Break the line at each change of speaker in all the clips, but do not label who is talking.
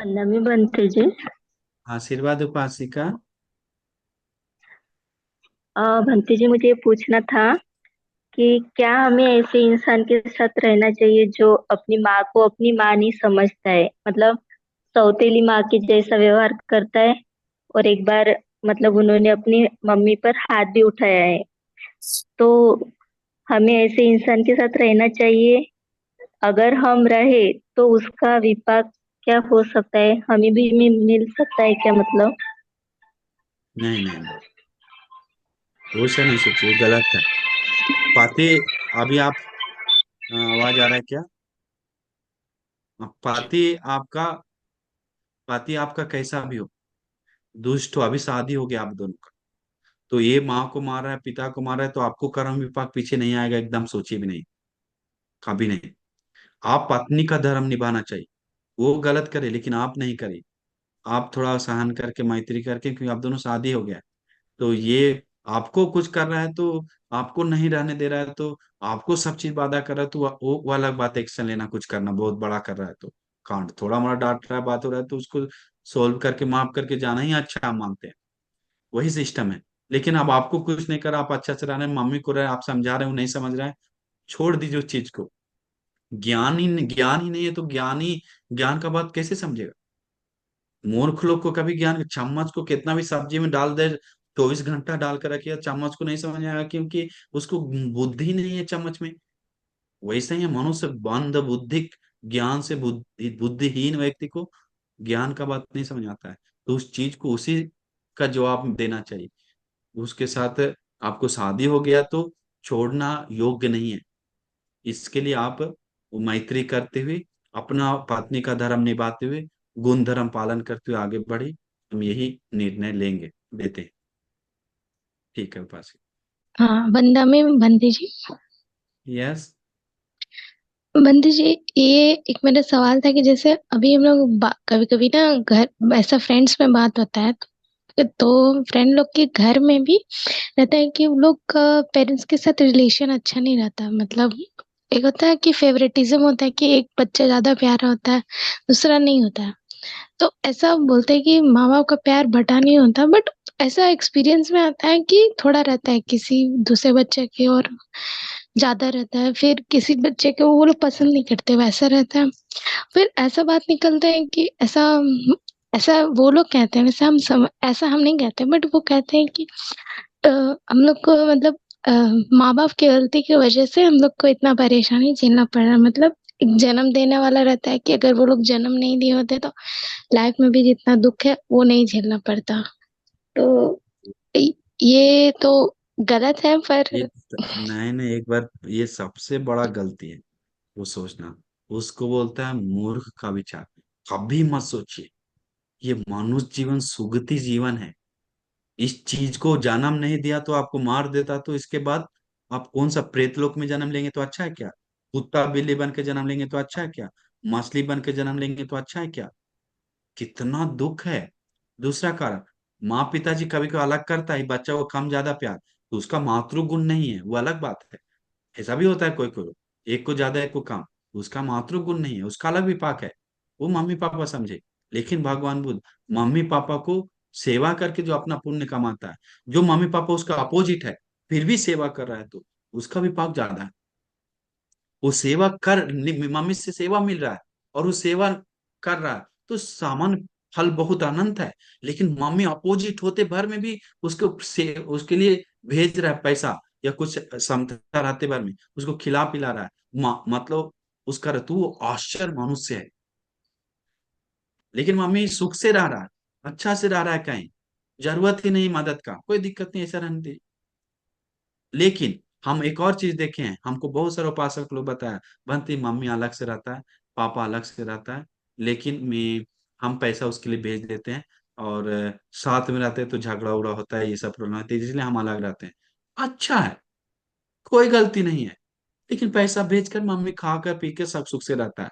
नमी बनते जी।
आशीर्वाद उपासिका।
भंती जी, मुझे ये पूछना था कि क्या हमें ऐसे इंसान के साथ रहना चाहिए जो अपनी माँ को अपनी माँ नहीं समझता है, मतलब सौतेली माँ के जैसा व्यवहार करता है। और एक बार मतलब उन्होंने अपनी मम्मी पर हाथ भी उठाया है। तो हमें ऐसे इंसान के साथ रहना चाहिए। अगर हम रहे तो उसका विपाक क्या हो सकता है, हमें भी मिल सकता है क्या, मतलब।
नहीं नहीं नहीं, वो ऐसा नहीं सोचिए, वो गलत है। पाते, अभी आप आवाज आ रहा है क्या? पाती आपका कैसा भी हो, दुष्ट हो, अभी शादी हो गया आप दोनों का, तो ये माँ को मार रहा है, पिता को मार रहा है, तो आपको कर्म विपाक पीछे नहीं आएगा, एकदम सोचिए भी नहीं, कभी नहीं। आप पत्नी का धर्म निभाना चाहिए। वो गलत करे लेकिन आप नहीं करे। आप थोड़ा सहन करके, मैत्री करके, क्योंकि आप दोनों शादी हो गया, तो ये आपको कुछ कर रहा है, तो आपको नहीं रहने दे रहा है, तो आपको सब चीज बाधा कर रहा है, तो वो अलग बात है। एक्शन लेना, कुछ करना बहुत बड़ा कर रहा है तो कांड, थोड़ा मोड़ा डांट रहा है, बात हो रहा है, तो उसको सोल्व करके माफ करके जाना ही अच्छा हम मानते हैं। वही सिस्टम है। लेकिन अब आपको कुछ नहीं करा, आप अच्छा से रह रहे हैं, मम्मी को रहे, आप समझा रहे हो, नहीं समझ रहे हैं, छोड़ दीजिए उस चीज को। ज्ञान ही नहीं है तो ज्ञानी ज्ञान का बात कैसे समझेगा? मूर्ख लोग को कभी ज्ञान, चम्मच को कितना भी सब्जी में डाल दे, 24 घंटा डाल कर रखिए, चम्मच को नहीं समझ आएगा, क्योंकि उसको बुद्धि नहीं है चम्मच में। वैसे ही है, मनुष्य बंध बुद्धि, ज्ञान से बुद्धिहीन व्यक्ति को ज्ञान का बात नहीं समझ आता है। तो उस चीज को उसी का जवाब देना चाहिए। उसके साथ आपको शादी हो गया तो छोड़ना योग्य नहीं है। इसके लिए आप मैत्री करते हुए, अपना पत्नी का धर्म निभाते हुए, गुण धर्म पालन करते हुए आगे बढ़े। हम यही निर्णय लेंगे, लेते हैं। ठीक है उपासी।
हाँ, वंदा में बंदी जी।
यस।
बंदी जी, ये एक मेरा सवाल था कि जैसे अभी हम लोग कभी कभी ना घर ऐसा फ्रेंड्स में बात होता है, तो फ्रेंड लोग के घर में भी रहता है कि वो लोग का पेरेंट्स के साथ रिलेशन अच्छा नहीं रहता। मतलब एक होता है कि फेवरेटिज्म होता है कि एक बच्चा ज्यादा प्यारा होता है, दूसरा नहीं होता है। तो ऐसा बोलते हैं कि माँ बाप का प्यार बटा नहीं होता, बट ऐसा एक्सपीरियंस में आता है कि थोड़ा रहता है किसी दूसरे बच्चे के और ज्यादा रहता है, फिर किसी बच्चे को वो लोग पसंद नहीं करते, वैसा रहता है। फिर ऐसा बात निकलता है कि ऐसा ऐसा वो लोग कहते हैं, वैसे ऐसा हम नहीं कहते, बट वो कहते हैं कि अ, हम लोग को मतलब अ, माँ बाप की गलती की वजह से हम लोग को इतना परेशानी झेलना पड़ रहा है। मतलब एक जन्म देने वाला रहता है कि अगर वो लोग जन्म नहीं दिए होते तो लाइफ में भी जितना दुख है वो नहीं झेलना पड़ता। तो य- ये तो गलत है, पर
ये नहीं नहीं, एक बार, ये सबसे बड़ा गलती है वो सोचना। उसको बोलता है मूर्ख का विचार। कभी मत सोचिए। ये मनुष्य जीवन सुगति जीवन है। इस चीज को जन्म नहीं दिया तो आपको मार देता, तो इसके बाद आप कौन सा प्रेतलोक में जन्म लेंगे तो अच्छा है क्या? कुत्ता बिल्ली बन के जन्म लेंगे तो अच्छा है क्या? मछली बन के जन्म लेंगे तो अच्छा है क्या? कितना दुख है। दूसरा कारण, माँ पिताजी कभी कभी अलग करता है बच्चा को कम ज्यादा प्यार, तो उसका मातृ गुण नहीं है, वो अलग बात है। ऐसा भी होता है कोई कोई, एक को ज्यादा एक को कम, उसका मातृ गुण नहीं है, उसका अलग विपाक है। वो मम्मी पापा समझे। लेकिन भगवान बुद्ध मम्मी पापा को सेवा करके जो अपना पुण्य कमाता है, जो मम्मी पापा उसका अपोजिट है, फिर भी सेवा कर रहा है, तो उसका विपाक ज्यादा है। वो सेवा कर, मम्मी से सेवा मिल रहा है और वो सेवा कर रहा है, तो सामान्य फल बहुत अनंत है। लेकिन मम्मी अपोजिट होते भर में भी उसके लिए भेज रहा है पैसा, या कुछ समता रहते भर में उसको खिला पिला रहा है। मतलब उसका तू आश्चर्य मनुष्य है। लेकिन मम्मी सुख से रह रहा है, अच्छा से रह रहा है, कहीं जरूरत ही नहीं मदद का, कोई दिक्कत नहीं, ऐसा रहने दे। लेकिन हम एक और चीज देखे हैं, हमको बहुत सारे उपासक लोग बताया, बनती मम्मी अलग से रहता है, पापा अलग से रहता है, लेकिन मैं हम पैसा उसके लिए भेज देते हैं, और साथ में रहते हैं तो झगड़ा उगड़ा होता है, ये सब प्रॉब्लम होती है, इसलिए हम अलग रहते हैं। अच्छा है, कोई गलती नहीं है। लेकिन पैसा भेजकर मम्मी खा कर पी के सब सुख से रहता है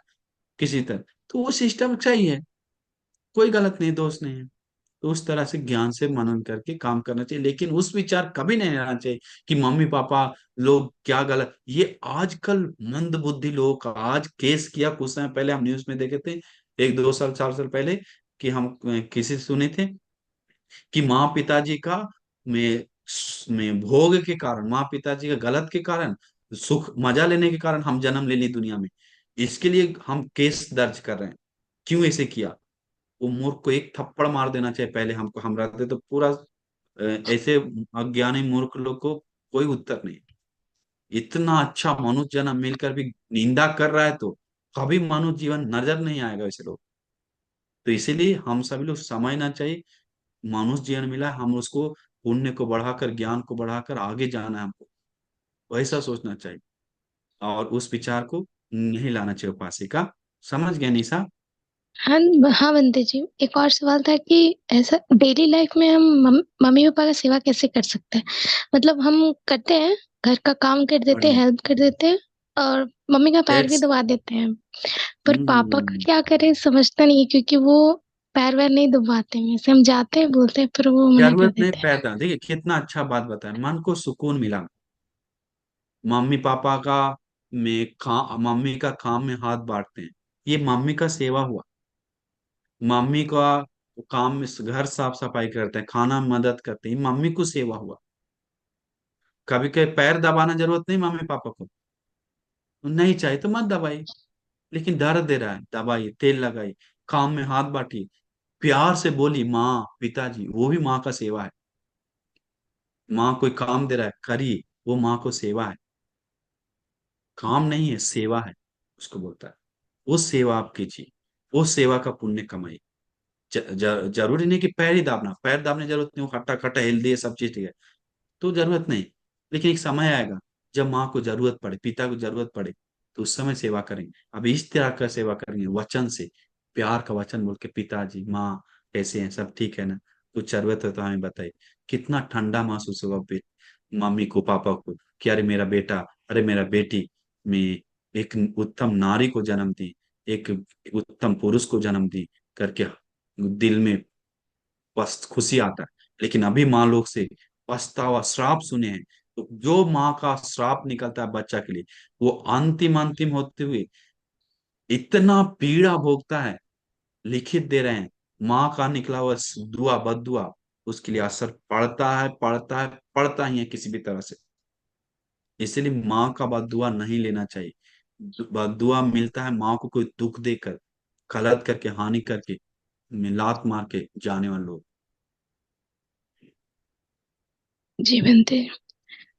किसी तरह, तो वो सिस्टम सही है, कोई गलत नहीं, दोष नहीं है। तो उस तरह से ज्ञान से मनन करके काम करना चाहिए, लेकिन उस विचार कभी नहीं रहना चाहिए कि मम्मी पापा लोग क्या गलत। ये आजकल मंद बुद्धि लोग का आज केस किया, कुछ समय पहले हम न्यूज में देखे थे, एक 2 साल 4 साल पहले कि हम किसी से सुने थे कि माँ पिताजी का में भोग के कारण, माँ पिताजी का गलत के कारण, सुख मजा लेने के कारण हम जन्म ले ली दुनिया में, इसके लिए हम केस दर्ज कर रहे हैं। क्यों ऐसे किया? वो मूर्ख को एक थप्पड़ मार देना चाहिए पहले हमको। हम रहते तो पूरा ऐसे अज्ञानी मूर्ख लोग को कोई उत्तर नहीं। इतना अच्छा मनुष्य जन्म मिलकर भी निंदा कर रहा है, तो कभी मनुष्य जीवन नजर नहीं आएगा वैसे लोग। तो इसीलिए हम सभी लोग समझना चाहिए, मनुष्य जीवन मिला है, हम उसको पुण्य को बढ़ाकर, ज्ञान को बढ़ाकर आगे जाना है हमको, वैसा सोचना चाहिए। और उस विचार को नहीं लाना चाहिए उपासिका। समझ गए निशा?
हाँ। हाँ बनते जी, एक और सवाल था कि ऐसा डेली लाइफ में हम मम्मी पापा का सेवा कैसे कर सकते हैं? मतलब हम करते हैं, घर का काम कर देते हैं,
बढ़िया।
हेल्प कर देते हैं, और मम्मी का पैर भी
दैट्स
दबा देते हैं। पर पापा का क्या करें समझता नहीं है, क्योंकि वो पैर वैर नहीं दबाते हैं, जैसे हम जाते हैं बोलते हैं पर वो मना कर
जरूरत नहीं
देते हैं।
पैदा। देखिए कितना अच्छा बात बताया, मन को सुकून मिला। मम्मी पापा का मम्मी का काम में हाथ बांटते हैं, ये मम्मी का सेवा हुआ। मम्मी का काम में घर साफ सफाई करते हैं, खाना में मदद करते हैं, ये मम्मी को सेवा हुआ। कभी कभी पैर दबाना जरूरत नहीं मम्मी पापा को, नहीं चाहिए तो मत दबाइए। लेकिन दर्द दे रहा है, दबाइए, तेल लगाइए, काम में हाथ बांटिए, प्यार से बोली माँ पिताजी, वो भी माँ का सेवा है। माँ कोई काम दे रहा है, करिए, वो माँ को सेवा है। काम नहीं है, सेवा है, उसको बोलता है। वो सेवा आप कीजिए, वो सेवा का पुण्य कमाइए। जरूरी नहीं कि पैर ही दाबना, पैर दाबने जरूरत नहीं, वो खट्टा खट्टा हेल्दी है, सब चीज ठीक है, तो जरूरत नहीं। लेकिन एक समय आएगा जब माँ को जरूरत पड़े, पिता को जरूरत पड़े, तो उस समय सेवा करेंगे। अब इस तरह का सेवा करेंगे वचन से, प्यार का वचन बोल के, पिताजी माँ कैसे हैं, सब ठीक है ना, कुछ जरूरत है तो हमें बताइए। कितना ठंडा महसूस होगा मम्मी को पापा को कि अरे मेरा बेटा, अरे मेरा बेटी में एक उत्तम नारी को जन्म दी, एक उत्तम पुरुष को जन्म दी करके दिल में खुशी आता है। लेकिन अभी माँ लोग से पछतावा, श्राप सुने हैं, तो जो माँ का श्राप निकलता है बच्चा के लिए, वो अंतिम अंतिम होते हुए इतना पीड़ा भोगता है। लिखित दे रहे हैं, माँ का निकला हुआ दुआ बददुआ उसके लिए असर पड़ता है, पड़ता है, पड़ता ही है किसी भी तरह से। इसलिए माँ का बददुआ नहीं लेना चाहिए। बददुआ मिलता है माँ को कोई दुख देकर, गलत करके, हानि करके, लात मार के जाने वाले लोग।
जी बनते,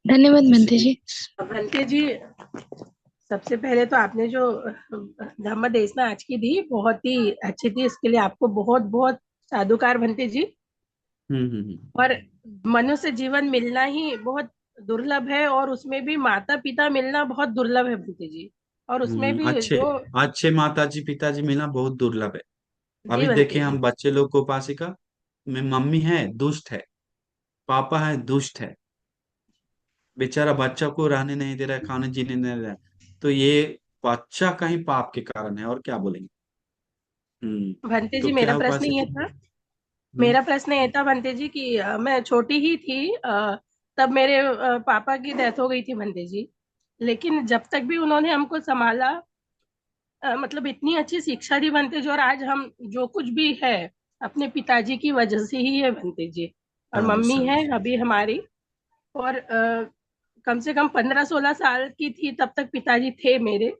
धन्यवाद बनते
इसीलिए
जी।
भंते जी, सबसे पहले तो आपने जो धम्म देशना आज की दी बहुत ही अच्छी थी, इसके लिए आपको बहुत बहुत साधुकार भंते जी।
हम्म।
और मनुष्य जीवन मिलना ही बहुत दुर्लभ है, और उसमें भी माता पिता मिलना बहुत दुर्लभ है भंते जी। और उसमें भी
अच्छे
जो,
अच्छे माताजी पिताजी मिलना बहुत दुर्लभ है।
जी
अभी
भंते
देखे
जी,
हम बच्चे लोग को, उपासिका में मम्मी है दुष्ट है, पापा है दुष्ट है, बेचारा बच्चा को रहने नहीं दे रहा है, खाने जीने नहीं दे रहा है, तो ये बच्चा कहीं पाप के कारण है, और क्या बोलेंगे।
भंते
तो
जी मेरा
क्या
प्रश्न ये
उपासिका?
था,
हम्म
मेरा प्रश्न ये था भंते जी कि मैं छोटी ही थी, तब मेरे पापा की डेथ हो गई थी भंते जी। लेकिन जब तक भी उन्होंने हमको संभाला, मतलब इतनी अच्छी शिक्षा दी बनते जी, और आज हम जो कुछ भी है अपने पिताजी की वजह से ही है बनते जी। और
साधु
मम्मी है
साधु।
अभी हमारी, और कम से कम 15-16 साल की थी तब तक पिताजी थे मेरे।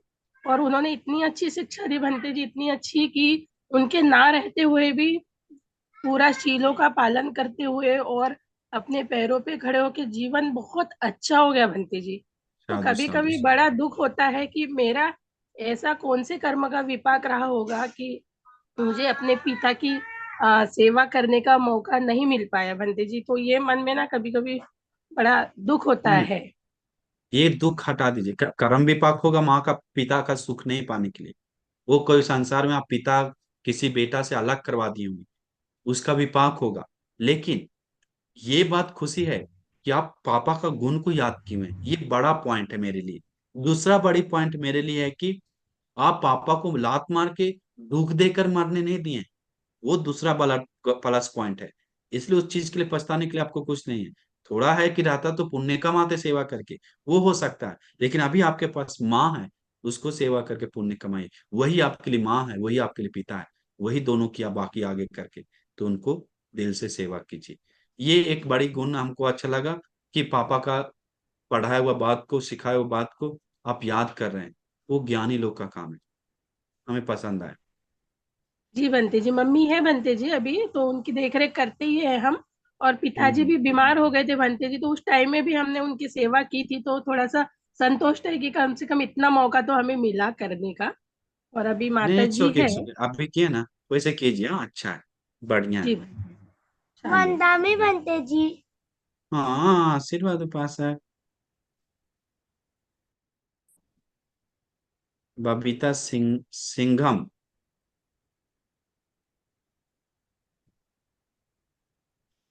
और उन्होंने इतनी अच्छी शिक्षा दी बनते जी, इतनी अच्छी कि उनके ना रहते हुए भी पूरा शीलों का पालन करते हुए और अपने पैरों पे खड़े होके जीवन बहुत अच्छा हो गया बनते जी। तो
साधु
कभी
साधु
कभी
साधु।
बड़ा दुख होता है कि मेरा ऐसा कौन से कर्म का विपाक रहा होगा कि मुझे अपने पिता की सेवा करने का मौका नहीं मिल पाया बनते जी। तो ये मन में ना कभी कभी बड़ा दुख होता
नहीं,
है।
ये दुख हटा दीजिए। कर्म विपाक होगा माँ का पिता का सुख नहीं पाने के लिए। वो कोई संसार में आप पिता किसी बेटा से अलग करवा दिए होंगे, उसका विपाक होगा। लेकिन ये बात खुशी है कि आप पापा का गुण को याद किए हैं, ये बड़ा पॉइंट है मेरे लिए। दूसरा बड़ी पॉइंट मेरे लिए है कि आप पापा को लात मार के दुख देकर मरने नहीं दिए, वो दूसरा बड़ा प्लस पॉइंट है। इसलिए उस चीज के लिए पछताने के लिए आपको कुछ नहीं है। थोड़ा है कि रहता तो पुण्य कमाते सेवा करके, वो हो सकता है, लेकिन अभी आपके पास माँ है, उसको सेवा करके पुण्य कमाइए। वही आपके लिए माँ है, वही आपके लिए पिता है, वही दोनों किया बाकी आगे करके, तो उनको दिल से सेवा कीजिए। ये एक बड़ी गुण हमको अच्छा लगा कि पापा का पढ़ाया हुआ बात को, सिखाया हुआ बात को आप याद कर रहे हैं। वो ज्ञानी लोग का काम है, हमें पसंद आया।
जी बनते जी, मम्मी है बनते जी अभी, तो उनकी देख-रेख करते ही हैं हम। और पिताजी
हम्म।
भी बीमार हो गए थे बनते जी, तो उस टाइम में भी हमने उनकी सेवा की थी, तो थोड़ा-सा संतुष्ट है कि कम से कम इतना मौका तो हमें मिला करने का। और अभी
नहीं, इट्स
माताजी
ओके,
है।
इट्स ओके, आप भी किए ना, वैसे कीजिए। हाँ, अच्छा है, बढ़िया है।
जी, चलिए।
वंदा में बनते जी।
हाँ, आशीर्वाद पास है। बबीता सिंघम।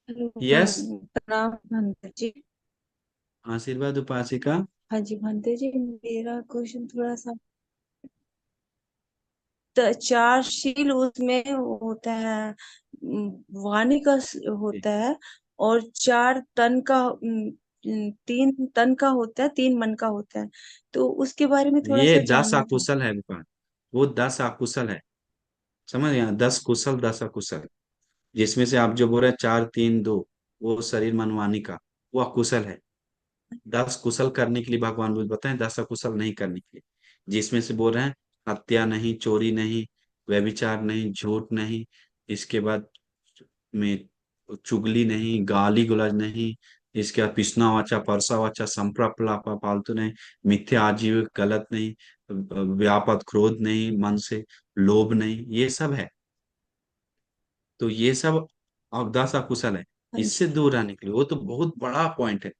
Hello,
yes.
प्रणाम भंते जी।
आशीर्वाद उपासिका।
हाँ जी भंते जी, मेरा क्वेश्चन थोड़ा सा चार शील उसमें होता है, वाणी का होता है, और चार तन का, 3 तन का होता है, 3 मन का होता है। तो उसके बारे में थोड़ा
ये
सा
10
जानना था।
अकुशल है विपान, वो 10 अकुशल है। समझ गए? 10 कुशल, 10 अकुशल। जिसमें से आप जो बोल रहे हैं 4 3 2, वो शरीर मनवानी का, वो अकुशल है। 10 कुशल करने के लिए भगवान बुद्ध बताएं, 10 अकुशल नहीं करने के लिए। जिसमें से बोल रहे हैं हत्या नहीं, चोरी नहीं, व्यभिचार नहीं, झूठ नहीं, इसके बाद में चुगली नहीं, गाली गलौज नहीं, इसके बाद पिछना वाचा, परसा वाचा, संप्रलाप, फालतू नहीं, मिथ्या आजीव, गलत नहीं, व्यापद क्रोध नहीं, मन से लोभ नहीं, ये सब है। तो ये सब अवदासा कुशल है।
हाँ
इससे
जी।
दूर रहने के लिए वो तो बहुत बड़ा पॉइंट है,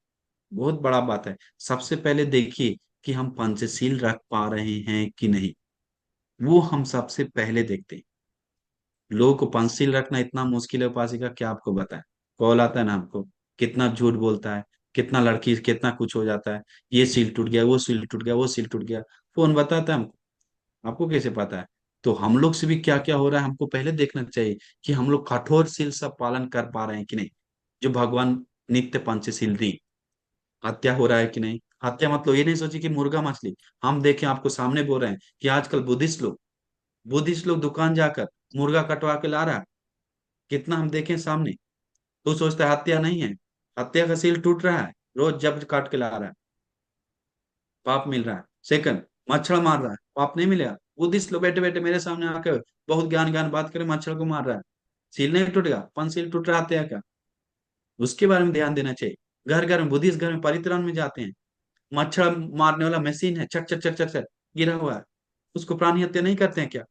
बहुत बड़ा बात है। सबसे पहले देखिए कि हम पंचशील रख पा रहे हैं कि नहीं, वो हम सबसे पहले देखते हैं। लोगों को पंचशील रखना इतना मुश्किल है उपासिका, क्या आपको बताएं। कॉल आता है ना हमको, कितना झूठ बोलता है, कितना लड़की कितना कुछ हो जाता है, ये सील टूट गया, वो सील टूट गया, वो सील टूट गया, फोन बताता है हमको। आपको कैसे पता है? तो हम लोग से भी क्या क्या हो रहा है हमको पहले देखना चाहिए कि हम लोग कठोर शील सब पालन कर पा रहे हैं कि नहीं, जो भगवान नित्य पंचशील दी। हत्या हो रहा है कि नहीं, हत्या मतलब ये नहीं सोचिए कि मुर्गा मछली। हम देखें, आपको सामने बोल रहे हैं कि आजकल बुद्धिस्ट लोग दुकान जाकर मुर्गा कटवा के ला रहा है, कितना हम देखें सामने। तो सोचता है हत्या नहीं है, हत्या का सील टूट रहा है, रोज जब काट के ला रहा है, पाप मिल रहा है। सेकंड, मच्छर मार रहा है, पाप नहीं मिलेगा। बुद्धिस्ट लोग बैठे बैठे मेरे सामने आकर बहुत ज्ञान ज्ञान बात करे, मच्छर को मार रहा है, सील नहीं टूटेगा, पंच सील टूट रहा, हत्या का। उसके बारे में ध्यान देना चाहिए। घर घर में, बुद्धिस्ट घर में परित्राण में जाते हैं, मच्छर मारने वाला मशीन है, चक चक चक चक चक गिरा हुआ है, उसको प्राणी हत्या नहीं करते हैं क्या?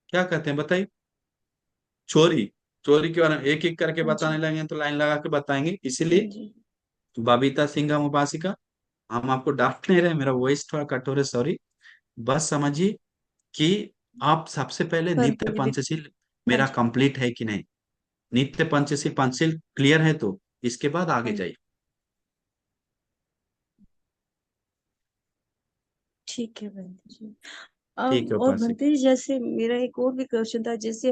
क्या कहते हैं बताइए? चोरी, चोरी के बारे में एक एक करके
हाँ
बताने
जी।
लगे तो लाइन लगा के बताएंगे।
हाँ
इसीलिए
जी।
बबीता सिंघम उपासिका, हम आपको डांट नहीं रहे, मेरा वॉइस थोड़ा कठोर है, सॉरी। बस समझिए कि आप सबसे पहले
हाँ
नित्य
जी।
पंचशील
हाँ
मेरा
जी।
कंप्लीट है कि नहीं, नित्य पंचशील पंचशील क्लियर है तो इसके बाद आगे
हाँ जी।
जाइए।
ठीक है भंते जी।
ठीक
अब
है
और
उपासिका।
भंते जी, जैसे मेरा एक और भी क्वेश्चन था। जैसे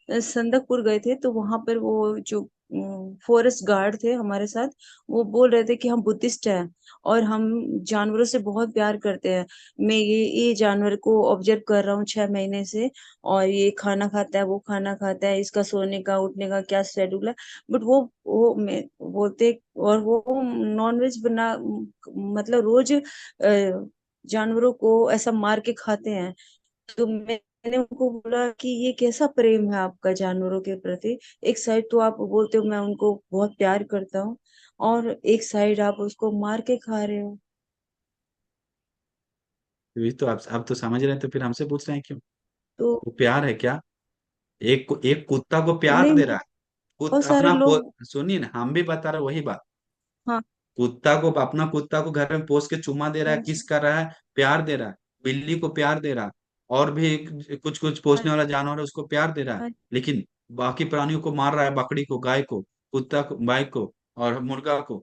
संदकपुर गए थे, तो वहां पर वो जो फॉरेस्ट गार्ड थे हमारे साथ, वो बोल रहे थे कि हम बुद्धिस्ट हैं और हम जानवरों से बहुत प्यार करते हैं। मैं ये जानवर को ऑब्जर्व कर रहा हूँ 6 महीने से, और ये खाना खाता है, वो खाना खाता है, इसका सोने का उठने का क्या शेड्यूल है। बट वो मैं बोलते, और वो नॉनवेज बना, मतलब रोज जानवरों को ऐसा मार के खाते हैं। तो मैंने उनको बोला कि ये कैसा प्रेम है आपका जानवरों के प्रति। एक साइड तो आप बोलते हो मैं उनको बहुत प्यार करता हूँ, और एक साइड आप उसको मार के खा रहे हो।
ये तो आप तो समझ रहे हैं, तो फिर हमसे पूछ रहे हैं क्यों?
तो
वो प्यार है क्या? एक कुत्ता को प्यार
नहीं,
दे रहा है,
बहुत सारे लोग।
सुनिए ना, हम भी बता रहे हैं वही बात।
हाँ।
कुत्ता को घर में पोस के चुम्मा दे रहा
हाँ
है, किस
जी।
कर रहा है, प्यार दे रहा है। बिल्ली को प्यार दे रहा है, और भी कुछ कुछ
हाँ
पोसने वाला
जी।
जानवर है उसको प्यार दे रहा है।
हाँ।
लेकिन बाकी प्राणियों को मार रहा है, बकरी को, गाय को, कुत्ता को, बाइक को, और मुर्गा को।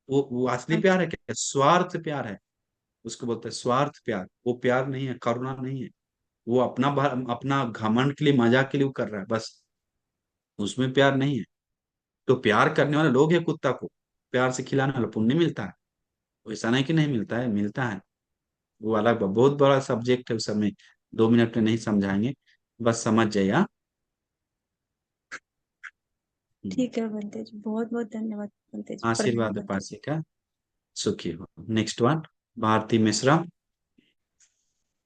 वो असली
हाँ
प्यार
जी।
है क्या? स्वार्थ प्यार है, उसको बोलते हैं स्वार्थ प्यार। वो प्यार नहीं है, करुणा नहीं है। वो अपना घमंड के लिए, मजाक के लिए वो कर रहा है बस, उसमें प्यार नहीं है। तो प्यार करने वाले लोग हैं, कुत्ता को प्यार से खिलाने वाला पुण्य मिलता है। वैसा नहीं कि नहीं मिलता है, मिलता है। वो अलग बहुत बड़ा सब्जेक्ट है, उस समय 2 मिनट में नहीं समझाएंगे, बस समझ जाइए। हाँ?
ठीक है बनते जी, बहुत बहुत धन्यवाद बनते जी, प्रणाम
आशीर्वाद है
बनते जी।
पासी का, सुखी हो। Next one, Bharti Mishra.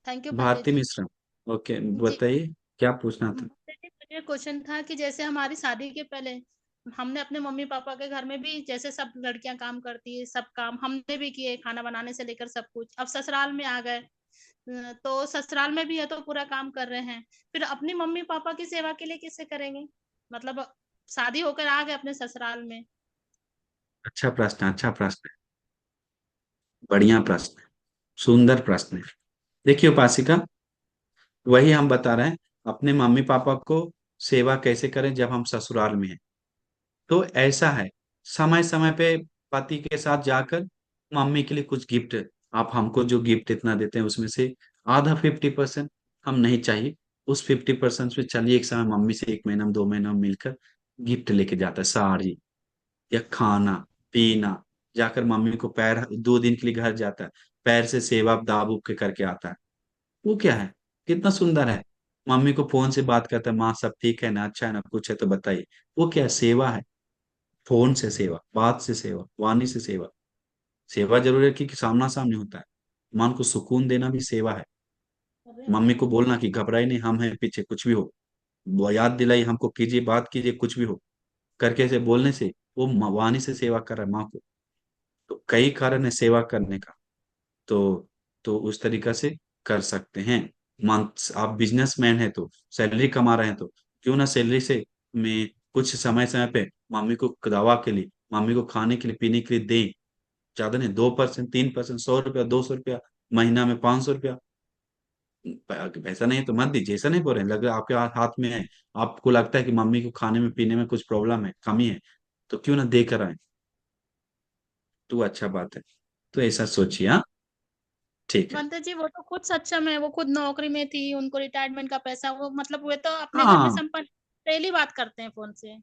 Thank you Pandit
Bharti
ji.
Mishra, okay,
जी
बताइए क्या पूछना था।
पंडित जी, मुझे क्वेश्चन था कि जैसे हमारी शादी के पहले हमने अपने मम्मी पापा के घर में भी जैसे सब लड़कियां काम करती है, सब काम हमने भी किए, खाना बनाने से लेकर सब कुछ। अब ससुराल में आ गए, तो ससुराल में भी है तो पूरा काम कर रहे हैं, फिर अपनी मम्मी पापा की सेवा के लिए कैसे करेंगे? मतलब शादी होकर आ गए अपने ससुराल में।
अच्छा प्रश्न है, अच्छा प्रश्न है, बढ़िया प्रश्न है, सुंदर प्रश्न है। देखिए उपासिका, वही हम बता रहे हैं, अपने मम्मी पापा को सेवा कैसे करें जब हम ससुराल में हैं। तो ऐसा है, समय समय पे पति के साथ जाकर मम्मी के लिए कुछ गिफ्ट, आप हमको जो गिफ्ट इतना देते हैं उसमें से आधा 50% हम नहीं चाहिए, उस 50% में चलिए एक समय मम्मी से 1 महीना में 2 महीना में मिलकर गिफ्ट लेके जाता है, साड़ी या खाना पीना, जाकर मम्मी को पैर 2 दिन के लिए घर जाता है, पैर से सेवा दाब उब के करके आता है। वो क्या है, कितना सुंदर है। मम्मी को फोन से बात करता है, माँ सब ठीक है ना, अच्छा है ना, कुछ है तो बताइए। वो क्या है, सेवा है। फोन से सेवा, बात से सेवा, वाणी से सेवा। सेवा जरूर है कि सामना सामने होता है, मन को सुकून देना भी सेवा है। मम्मी को बोलना कि घबराई नहीं, हम हैं पीछे, कुछ भी हो, वो याद दिलाई हमको, कीजिए बात कीजिए, कुछ भी हो करके ऐसे बोलने से वो वाणी से सेवा कर रहा है माँ को। तो कई कारण है सेवा करने का। तो उस तरीका से कर सकते हैं। मंथ आप बिजनेसमैन है तो सैलरी कमा रहे हैं तो क्यों ना सैलरी से में कुछ समय समय पे मम्मी को दवा के लिए, मम्मी को खाने के लिए पीने के लिए दें। ज्यादा नहीं, 2%, 3%, 100 रुपया, 200 रुपया, महीना में 500 रुपया। पैसा नहीं है तो मत दीजिए, ऐसा नहीं बोल रहे हैं, लग रहा है आपके हाथ में है, आपको लगता है कि मम्मी को खाने में पीने में कुछ प्रॉब्लम है, कमी है, तो क्यों ना दे कर आए, तो अच्छा बात है। तो ऐसा सोचिए। हाँ, ठीक है।
बनते जी वो तो खुद सक्षम है, वो खुद नौकरी में थी, उनको रिटायरमेंट का पैसा, वो मतलब वे तो अपने घर में
हाँ,
संपन्न, डेली बात करते हैं फोन से।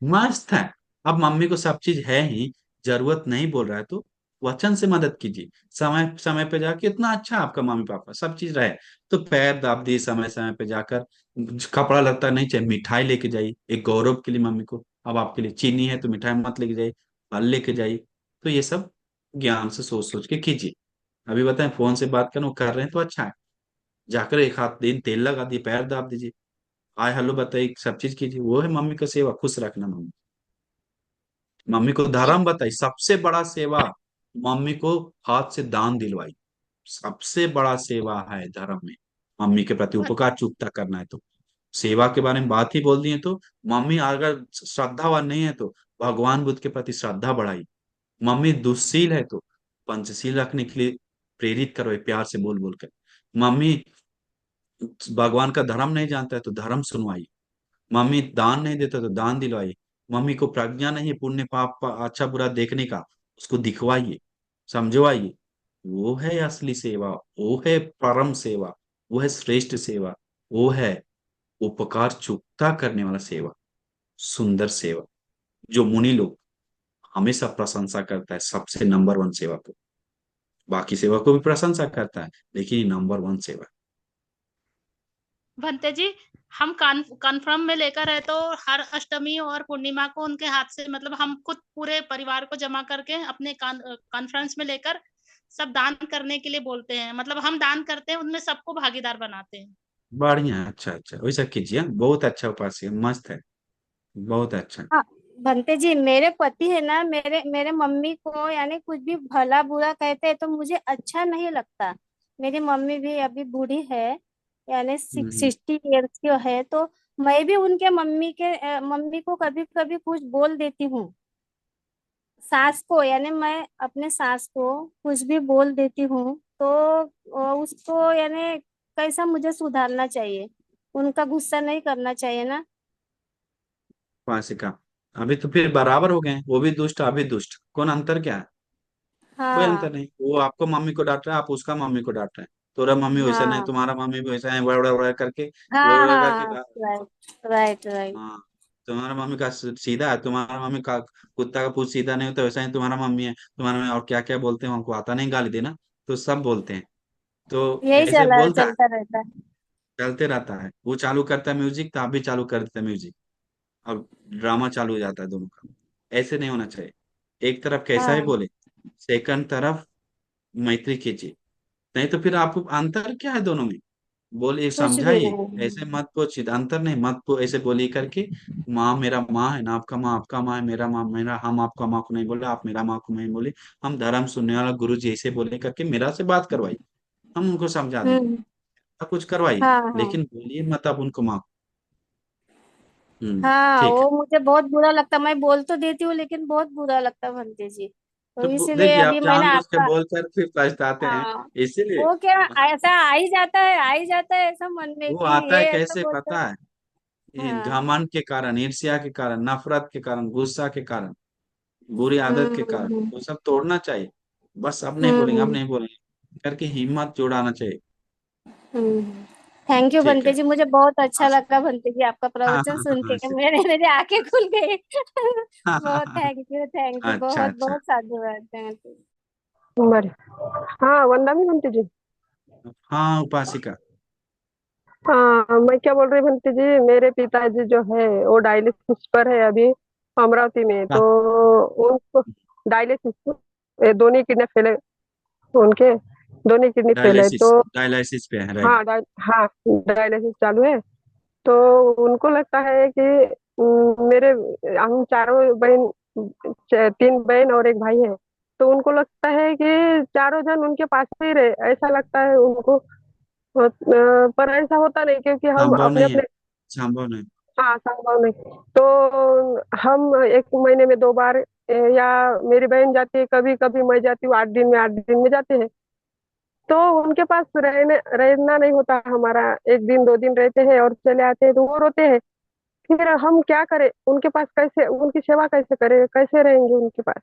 मस्त है। अब मम्मी को सब चीज है ही, जरूरत नहीं बोल रहा है तो वचन से मदद कीजिए। समय समय पे जाके, इतना अच्छा आपका मम्मी पापा सब चीज रहे तो पैर दाब दिए, समय समय पे जाकर कपड़ा लगता नहीं चाहिए, मिठाई लेके जाइए, एक गौरव के लिए मम्मी को। अब आपके लिए चीनी है तो मिठाई मत लेके जाइए, फल लेके जाइए। तो ये सब ज्ञान से सोच सोच के कीजिए। अभी बताएं, फोन से बात करना, वो कर रहे हैं तो अच्छा है, जाकर एक हाथ दिन तेल लगा दिए, पैर दाब दीजिए, हाय हेलो बताइए, सब चीज कीजिए। वो है मम्मी का सेवा, खुश रखना मम्मी। मम्मी को
ठीक।
धर्म बताई, सबसे बड़ा सेवा मम्मी को हाथ से दान दिलवाई, सबसे बड़ा सेवा है धर्म में। मम्मी के प्रति
बन-
उपकार चुकता करना है तो सेवा के बारे में बात ही बोल दी है। तो मम्मी अगर श्रद्धावान नहीं है तो भगवान बुद्ध के प्रति श्रद्धा बढ़ाई। मम्मी दुश्शील है तो पंचशील रखने के लिए प्रेरित करो, प्यार से बोल बोल कर। मम्मी भगवान का धर्म नहीं जानता है तो धर्म सुनवाई। मम्मी दान नहीं देता तो दान दिलवाइए। मम्मी को प्रज्ञा नहीं है पुण्य पाप अच्छा बुरा देखने का, उसको दिखवाइए, समझवाइए। वो है असली सेवा, वो है परम सेवा, वो है श्रेष्ठ सेवा, वो है उपकार चुकता करने वाला सेवा, सुंदर सेवा, जो मुनि लोग हमेशा प्रशंसा करता है, सबसे नंबर 1 सेवा को। बाकी सेवा को भी प्रशंसा करता है, लेकिन ये नंबर 1 सेवा।
भंते जी, हम कन्फर्म में लेकर है तो हर अष्टमी और पूर्णिमा को उनके हाथ से, मतलब हम खुद पूरे परिवार को जमा करके अपने कॉन्फ्रेंस में लेकर सब दान करने के लिए बोलते हैं, मतलब हम दान करते हैं उनमें सबको भागीदार बनाते हैं।
बढ़िया, अच्छा अच्छा, वैसा कीजिए, बहुत अच्छा उपास्य, मस्त है, बहुत अच्छा।
हाँ भंते जी, मेरे पति है ना, मेरे मेरे मम्मी को यानी कुछ भी भला बुरा कहते हैं तो मुझे अच्छा नहीं लगता। मेरी मम्मी भी अभी बूढ़ी है, यानी
हम्म।
60 इयर्स की है, तो मैं भी उनके मम्मी को कभी कभी कुछ बोल देती हूँ। सास को, यानी मैं अपने सास को कुछ भी बोल देती हूँ, तो उसको यानी कैसा मुझे सुधारना चाहिए, उनका गुस्सा नहीं करना चाहिए ना।
उपासिका, अभी तो फिर बराबर हो गए, वो भी दुष्ट अभी दुष्ट, कौन अंतर क्या है? कोई अंतर
हाँ
नहीं, वो आपको मम्मी को डांट रहा है, आप उसका मम्मी को डांट रहे हैं। तुम्हारा मम्मी वैसा नहीं,
हाँ
तुम्हारा मम्मी भी वैसा है, वड़ा वड़ा करके वड़ा
हाँ
वड़ा
हाँ
करके
हाँ, राइट राइट राइट।
हाँ, तुम्हारा मम्मी का सीधा है, तुम्हारा मम्मी का कुत्ता का पूंछ सीधा नहीं होता, वैसा ही तुम्हारा मम्मी है। तुम्हारा मम्मी और क्या क्या बोलते हैं हमको आता नहीं, गाली देना तो सब बोलते हैं। तो
यही
ऐसे बोलता है,
चलता रहता है।
चलते रहता है। वो चालू करता है म्यूजिक तो आप भी चालू कर देते हैं म्यूजिक, और ड्रामा चालू हो जाता है दोनों का। ऐसे नहीं होना चाहिए। एक तरफ कैसा ही
हाँ,
बोले, सेकंड तरफ मैत्री कीजिए। नहीं तो फिर आपको अंतर क्या है दोनों में, बोलिए,
कुछ भी
समझाइए।
नहीं।
ऐसे मत पूछिए, अंतर नहीं, मत को ऐसे बोलिए करके। माँ मेरा माँ है ना, आपका माँ आपका माँ है, मेरा माँ मेरा, हम आपका माँ को नहीं बोले, आप मेरा माँ को नहीं बोले, हम धर्म सुनने वाला गुरु जी ऐसे बोले करके मेरा से बात करवाइए। हम उनको समझा देंगे,
हम्म।
आप कुछ करवाइए,
हाँ हाँ।
लेकिन बोलिए मत आप उनको माँ को।
हाँ,
ठीक है।
वो मुझे बहुत बुरा लगता, मैं बोल तो देती हूँ लेकिन बहुत बुरा लगता भंते जी, तो
तो
इसीलिए
देखिए, आप
अभी मैंने
जानबूझ के
आपका।
बोल कर फिर पछताते हैं,
हाँ,
इसीलिए।
वो क्या, ऐसा आ ही जाता है ऐसा मन में
वो
कि
आता
ये
है
ऐसा
कैसे
बोलते हैं।
पता है, ये
हाँ।
घमंड के कारण, ईर्ष्या के कारण, नफरत के कारण, गुस्सा के कारण, बुरी आदत के कारण,
हम्म।
वो सब तोड़ना चाहिए। बस अब नहीं बोलेंगे, अब
हम्म।
नहीं बोलेंगे करके हिम्मत जुड़ाना चाहिए।
हम्म। थैंक यू
ठीक
भंते
है।
जी, मुझे बहुत अच्छा
अच्छा।
लगा भंते जी आपका
हाँ
प्रवचन
हाँ
सुन
हाँ
के, मेरे मेरे आंखें खुल गई।
हाँ हाँ
बहुत
हाँ,
थैंक यू,
अच्छा
बहुत
अच्छा।
बहुत साधुवाद है।
बरं. हाँ, वंदा मी म्हणते जी.
हाँ उपासिका।
हाँ, मैं क्या बोल रही बनती जी, मेरे पिताजी जो है वो डायलिसिस पर है अभी अमरावती में, तो
हाँ,
उनको डायलिसिस, दोनों किडनी फेल है उनके, दोनों किडनी फेल है
डायलिसिस,
तो।
डायलिसिस पे है, राइट।
हाँ हाँ, डायलिसिस चालू है। तो उनको लगता है कि मेरे, हम चारों बहन, तीन बहन और एक भाई है, तो उनको लगता है कि चारों जन उनके पास ही रहे, ऐसा लगता है उनको। पर ऐसा होता नहीं, क्योंकि हम
संभव
अपने
नहीं है,
अपने।
संभव नहीं।
हाँ, संभव नहीं। तो हम एक महीने में 2 बार, या मेरी बहन जाती है, कभी कभी मैं जाती हूँ, 8 दिन में 8 दिन में जाते हैं। तो उनके पास रहना नहीं होता हमारा, 1 दिन 2 दिन रहते हैं और चले आते हैं, तो वो रोते हैं। फिर हम क्या करें, उनके पास कैसे, उनकी सेवा कैसे करें, कैसे रहेंगे उनके पास।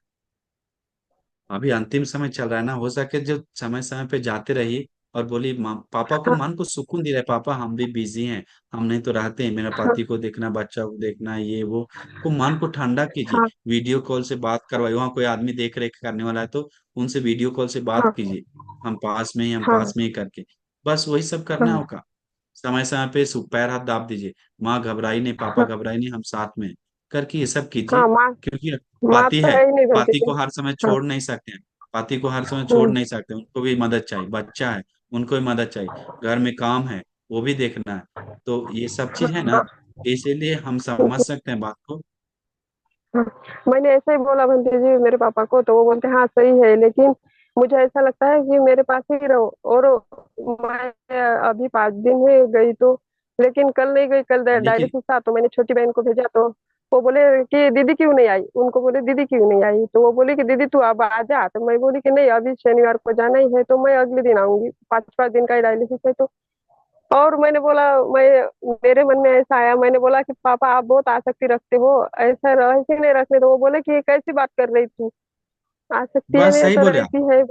अभी अंतिम समय चल रहा है ना, हो सके जो समय समय पे जाते रहिए और बोलिए, पापा को,
हाँ
मन को सुकून दे रहे, पापा हम भी बिजी हैं, हम नहीं तो रहते हैं, मेरा
हाँ
पति को देखना, बच्चा को देखना, ये वो। को मन को ठंडा कीजिए,
हाँ
वीडियो कॉल से बात करवाइए, वहाँ कोई आदमी देख रेख करने वाला है तो उनसे वीडियो कॉल से बात
हाँ
कीजिए। हम पास में ही, हम
हाँ
पास में ही करके, बस वही सब करना
हाँ
होगा। समय समय पे पैर हाथ दाब दीजिए, माँ घबराई नहीं, पापा
हाँ
घबराई नहीं, हम साथ में हैं, करके ये सब कीजिए।
हाँ, माँ,
क्योंकि
माँ
पति
तो
है,
है ही नहीं बनती
पति
थी।
को हर समय
हाँ।
छोड़ नहीं सकते हैं, पति को हर समय छोड़
हम्म,
नहीं सकते, उनको भी मदद चाहिए, बच्चा है, उनको भी मदद चाहिए, घर में काम है, वो भी देखना है। तो ये सब चीज है ना,
हाँ
इसीलिए हम समझ सकते हैं बात को।
हाँ। मैंने ऐसे ही बोला बंटी जी मेरे पापा को, तो वो बोलते हाँ सही है, लेकिन मुझे ऐसा लगता है कि मेरे पास ही रहो। और मैं अभी 5 दिन में गई तो, लेकिन कल नहीं गई, कल
लेकिन
डायलिसिस था, तो मैंने छोटी बहन को भेजा, तो वो बोले कि दीदी क्यों नहीं आई, उनको बोले दीदी क्यों नहीं आई, तो वो बोली कि दीदी तू अब आ जा, तो मैं बोली कि नहीं, अभी शनिवार को जाना ही है, तो मैं अगले दिन आऊंगी, 5 5 दिन का डायलिसिस है तो। और मैंने बोला, मैं, मेरे मन में ऐसा आया, मैंने बोला कि पापा आप बहुत आसक्ति रखते हो, ऐसा ऐसे नहीं रखने, तो वो बोले कि कैसी बात कर रही तू, आसक्ति
बात
में
सही
तो
बोले आप,
रहती है।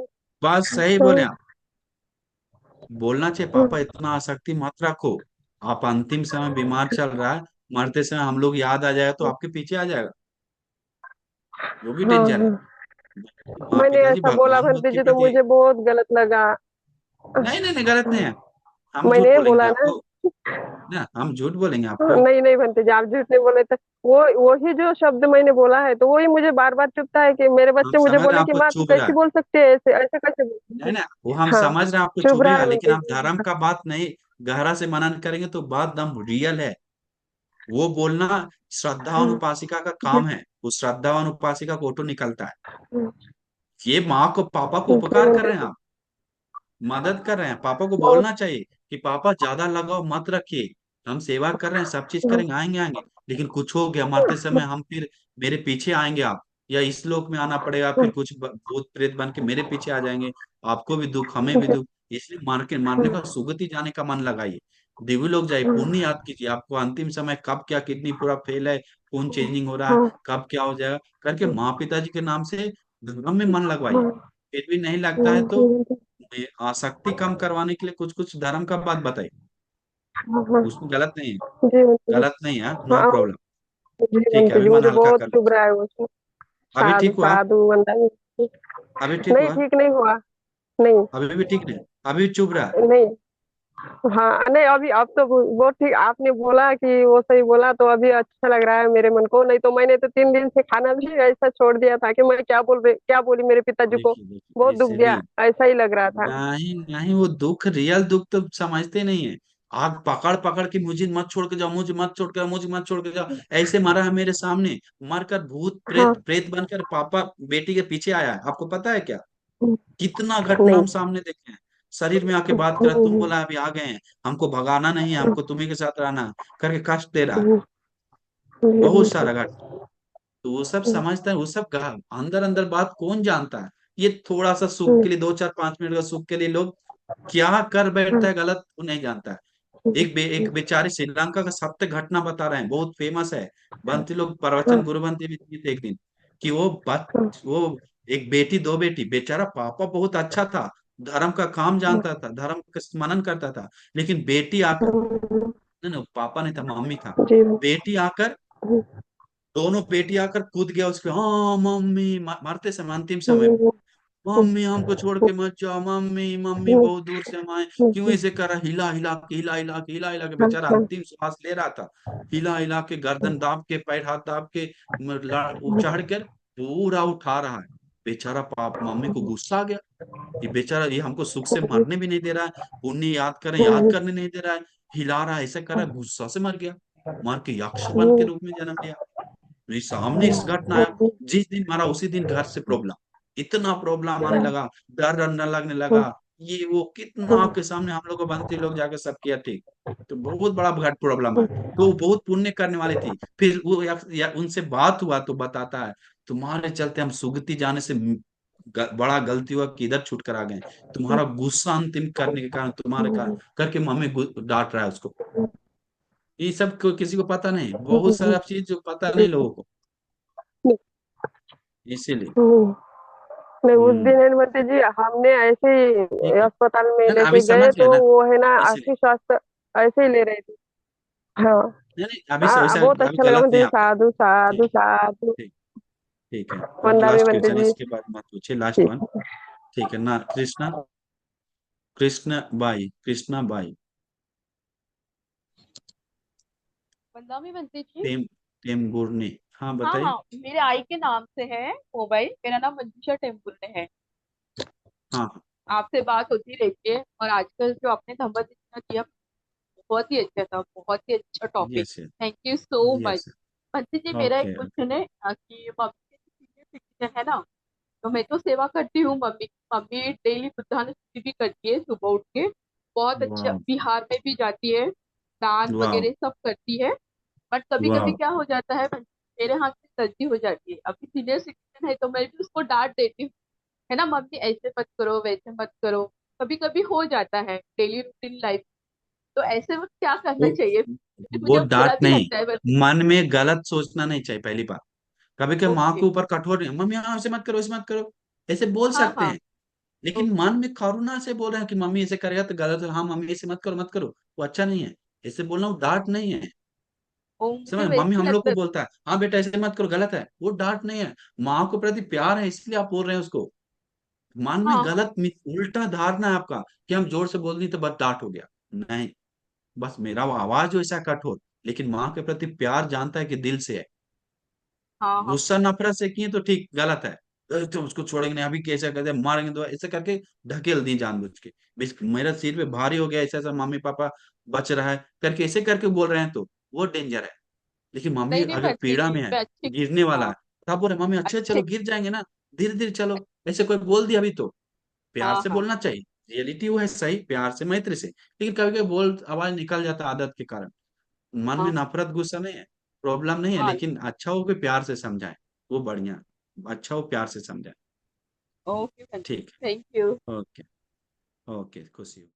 बात सही बोले
हम्म,
आप। बोलना चाहिए, पापा
हम्म,
इतना आसक्ति मत रखो, आप अंतिम समय बीमार चल रहा है, मरते समय हम लोग याद आ जाएगा तो आपके पीछे आ जाएगा, वो भी
हाँ
डेंजर है।
हाँ।
माँ
मैंने
पिताजी
ऐसा बोला
भगवान
भंती
के
जी, तो
प्रति।
मुझे बहुत गलत लगा।
नहीं नहीं नहीं, गलत नहीं है, हम झूठ
मैंने
बोलेंगे
बोला ना।
आपको, ना हम झूठ बोलेंगे
हाँ,
आपको।
नहीं नहीं भंती जी, आप झूठ नहीं बोले थे। वो वही जो शब्द मैंने बोला है, तो वही मुझे बार बार चुभता है कि मेरे
हम
बच्चे मुझे
समझ रहे हैं
बोले कि
आपको
माँ तू
चुभ रहा
कैसे
है,
बोल सकते है, ऐसे ऐसे कैसे बोल सकते
नहीं
हैं?
ना, वो हम
हाँ,
समझ रहे हैं आपको
चुभ रहा
चुभेगा,
है
लेकिन
भंती
आप
जी।
धर्म का बात नहीं गहरा से मनन करेंगे तो बात दम रियल है। वो बोलना श्रद्धावान
हाँ
उपासिका का काम है, वो श्रद्धावान उपासिका को फोटो निकलता है। ये माँ को, पापा को
जी
उपकार कर
भंती
रहे हैं
जी।
आप, मदद कर रहे हैं, पापा को
बहुत।
बोलना चाहिए कि पापा ज्यादा लगाव मत रखिए, हम सेवा कर रहे हैं, सब चीज
हाँ
करेंगे, आएंगे आएंगे, लेकिन कुछ हो गया मरते समय हम फिर, मेरे पीछे आएंगे आप, या इस लोक में आना पड़ेगा, फिर कुछ भूत प्रेत बन के मेरे पीछे आ जाएंगे, आपको भी दुख हमें भी दुख। इसलिए मारने का, सुगति जाने का मन लगाइए, दिव्य लोग जाइए, पुण्य याद कीजिए, आपको अंतिम समय कब क्या, किडनी पूरा फेल है, खून चेंजिंग हो रहा है,
हाँ
कब क्या हो जाएगा करके माँ पिताजी के नाम से धर्म में मन लगवाइए।
हाँ।
फिर भी नहीं लगता है तो
जी
ये आसक्ति कम करवाने के लिए कुछ कुछ धर्म का बात बताइए,
हाँ हाँ।
उसमें गलत नहीं है,
जी भंती जी।
गलत नहीं है, नो
हाँ
प्रॉब्लम।
जी
ठीक है,
भंती
अभी
जी,
मन
मुझे
हल्का
बहुत
कर
चुभ
लीजिए।
रहा है उसमें।
अभी
साधु
ठीक हुआ,
साधु बंदा।
अभी ठीक
नहीं,
हुआ,
ठीक नहीं हुआ। नहीं।
अभी भी ठीक नहीं। अभी चुप रहा।
नहीं, हाँ नहीं, अभी अब तो वो ठीक आपने बोला कि वो सही बोला, तो अभी अच्छा लग रहा है मेरे मन को। नहीं तो मैंने तो 3 दिन से खाना भी ऐसा छोड़ दिया था कि मैं क्या बोली मेरे पिताजी को।
देखिए देखिए
बहुत दुख गया,
इसीलिए,
ऐसा ही लग रहा था।
नहीं नहीं, वो दुख, रियल दुख तो समझते नहीं है। आग पकड़ पकड़ के, मुझे मत छोड़ के जाओ, मुझे मत छोड़ के जाओ, मुझे मत छोड़ के जाओ, ऐसे मारा है मेरे सामने। मरकर भूत
हाँ।
प्रेत प्रेत बनकर पापा बेटी के पीछे आया है, आपको पता है क्या? कितना घटना
नहीं।
हम सामने देखे हैं। शरीर में आके बात कर, तुम बोला अभी आ गए हैं, हमको भगाना नहीं है, हमको तुम्ही के साथ रहना है, करके कष्ट दे रहा है। बहुत सारा घटना। तो वो सब समझता है, वो सब अंदर अंदर बात कौन जानता है? ये थोड़ा सा सुख के लिए, 2 4 5 मिनट का सुख के लिए लोग क्या कर बैठता है गलत, वो नहीं जानता है। एक बेचारे श्रीलंका का सत्य घटना बता रहे हैं, बहुत फेमस है। बंटी लोग प्रवचन, गुरु बंटी भी दिए थे एक दिन, कि वो एक बेटी, 2 बेटी, बेचारा पापा बहुत अच्छा था, धर्म का काम जानता था, धर्म का मनन करता था, लेकिन बेटी आकर, नहीं नहीं, पापा नहीं था, मम्मी था,
जी।
बेटी आकर, दोनों बेटी आकर कूद गया उसके, हाँ मम्मी, मरते समय, अंतिम समय में, मम्मी हमको छोड़ के मत जाओ, मम्मी मम्मी बहुत दूर से हम आए, क्यों ऐसे कर रहा, हिला हिला के, हिला हिला के, हिला हिला के, बेचारा अंतिम श्वास ले रहा था, हिला हिला के, गर्दन दाब के, पैर हाथ दाब के, चढ़ कर पूरा उठा रहा है। बेचारा पाप मम्मी को गुस्सा आ गया, ये बेचारा, ये हमको सुख से मरने भी नहीं दे रहा है, पुण्य याद करें, याद करने नहीं दे रहा है, हिला रहा है, ऐसा कर रहा है, गुस्सा से मर गया, मर के यक्ष बन के रूप में जन्म लिया। मेरे सामने इस घटना आया, जिस दिन मारा उसी दिन घर से प्रॉब्लम, इतना प्रॉब्लम आने लगा, डर डरने लगने लगा, ये वो, कितना आपके सामने हम लोग को बनते लोग जाकर सब किया ठीक। तो बहुत बड़ा घट प्रॉब्लम है। तो वो बहुत पुण्य करने वाली थी, फिर वो या उनसे बात हुआ तो बताता है, तुम्हारे चलते हम सुगति जाने से बड़ा गलती हुआ कि इधर छूट कर आ गए, तुम्हारा गुस्सा अंतिम करने के कारण, तुम्हारे कारण करके मम्मी डांट रहा है उसको। ये सब किसी को पता नहीं, बहुत सारा चीज जो पता नहीं लोगों को, इसीलिए।
नहीं, उस
हम्म।
दिन हनुमति जी हमने ऐसे ही
ठीक है,
अस्पताल में
ना ना,
लेके
अभी
गए,
समझ गए
तो
ना,
वो है ना
इसीलिए।
आर्थिक स्वास्थ्य ऐसे ही ले रहे थे। हाँ।
नहीं नहीं, अभी वैसा
बहुत
अभी
अच्छा लगा
गलत नहीं
मुझे,
आपका।
साधु साधु
ठीक,
साधु।
ठीक, ठीक है। अब
वंदा भी
लास्ट
बनते
क्वेश्चन,
जी।
इसके बाद मत पूछिए, लास्ट वन।
ठीक।
ठीक है ना, कृष्णा, कृष्ण बाई, कृष्णा बाई,
बंदामी बनती थी।
टेम टेम गुरने, हाँ
हाँ
बताइए।
हाँ, मेरे आई के नाम से है मोबाइल, मेरा नाम मंजूषा टेम्पुल ने है।
हाँ हाँ।
आपसे बात होती रहती है, और आजकल जो आपने धम्म दिया, बहुत ही अच्छा था, बहुत ही अच्छा topic.
Yes
thank you so much.
Yes.
मंत्री जी, मेरा एक
ओके
क्वेश्चन है कि मम्मी सीनियर सिटीजन है ना, तो मैं तो सेवा करती हूँ, मम्मी मम्मी डेली बुद्धानुस्मृति भी करती है सुबह उठ के, बहुत अच्छा,
वाह,
बिहार में भी जाती है, दान
वाह,
वगैरह सब करती है। बट कभी कभी
वाह।
क्या हो जाता है, मेरे हाथ से गलती हो जाती है, अभी सीनियर सिटीजन है तो मैं भी उसको डांट देती हूँ, है ना, मम्मी ऐसे मत करो, वैसे मत करो, कभी कभी हो जाता है डेली रूटीन लाइफ। तो ऐसे में क्या करना
वो
चाहिए?
वो
मुझे
डांट
बुरा भी
नहीं,
लगता है बस।
मन में गलत सोचना नहीं चाहिए, पहली बात। कभी कभी माँ
ओके।
के ऊपर कठोर नहीं, मम्मी हाँ ऐसे मत करो, ऐसे मत करो, ऐसे बोल
हाँ
सकते
हाँ।
हैं, लेकिन
ओके।
मन में करुणा से बोल रहे हैं कि मम्मी ऐसे करेगा तो गलत है, हाँ मम्मी ऐसे मत करो, मत करो, वो अच्छा नहीं है। ऐसे बोलना वो डांट नहीं है।
ओ, मुझे
समझ, मम्मी
वैसे ही
हम लोग
लगता
को
है।
बोलता है हाँ बेटा ऐसे मत करो, गलत है, वो डांट नहीं है। माँ को प्रति प्यार है, इसलिए आप बोल रहे हैं उसको। मन में
हाँ हाँ।
गलत उल्टा धारणा है आपका, कि हम जोर से बोल दी तो बस डांट हो गया। नहीं, बस मेरा वो आवाज वैसा कठोर, लेकिन माँ के प्रति प्यार जानता है कि दिल से है।
हाँ हाँ।
गुस्सा नफरत से किए तो ठीक, गलत है। तो उसको छोड़ेंगे नहीं, अभी कैसे करते मारेंगे तो ऐसे करके ढकेल दी जानबूझ के, मेरा सिर पे भारी हो गया, ऐसा ऐसा मम्मी पापा बच रहा है करके, ऐसे करके बोल रहे हैं तो वो डेंजर है। लेकिन मम्मी
नहीं नहीं
अगर
बनती
पीड़ा
जी,
में है,
मैं अच्छे।
गिरने वाला
हाँ।
है, तब बोल रहे मम्मी अच्छे
अच्छे।
चलो, गिर जाएंगे ना, धीरे धीरे चलो, ऐसे कोई बोल दिया अभी तो प्यार
हाँ
से
हाँ।
बोलना चाहिए। रियलिटी वो है सही, प्यार से, मैत्री से, लेकिन कभी कभी बोल आवाज निकल जाता है आदत के कारण। मन में
हाँ
नफरत गुस्सा नहीं है, प्रॉब्लम नहीं है,
हाँ।
लेकिन अच्छा हो कि प्यार से समझाए, वो बढ़िया, अच्छा हो प्यार से समझाए।
ओके,
ठीक
थैंक यू।
है, ओके, ओके, खुशी हो।